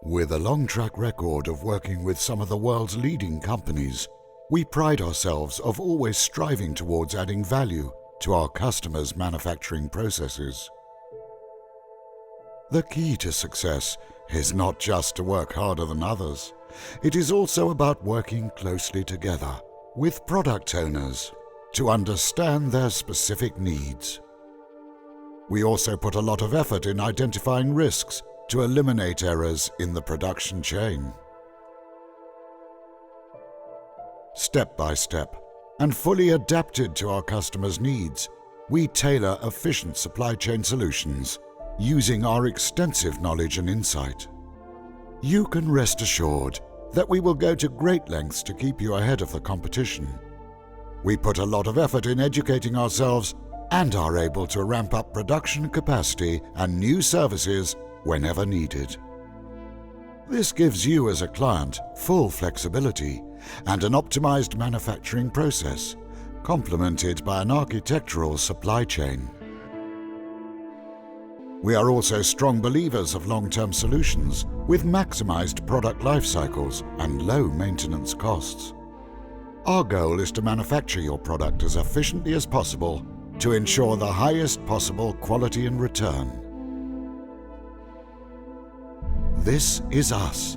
With a long track record of working with some of the world's leading companies, we pride ourselves of always striving towards adding value to our customers' manufacturing processes. The key to success is not just to work harder than others. It is also about working closely together with product owners to understand their specific needs. We also put a lot of effort in identifying risks to eliminate errors in the production chain. Step by step, and fully adapted to our customers' needs, we tailor efficient supply chain solutions using our extensive knowledge and insight. You can rest assured that we will go to great lengths to keep you ahead of the competition. We put a lot of effort in educating ourselves and are able to ramp up production capacity and new services whenever needed. This gives you as a client full flexibility and an optimized manufacturing process, complemented by an architectural supply chain. We are also strong believers of long-term solutions with maximized product life cycles and low maintenance costs. Our goal is to manufacture your product as efficiently as possible to ensure the highest possible quality and return. This is us.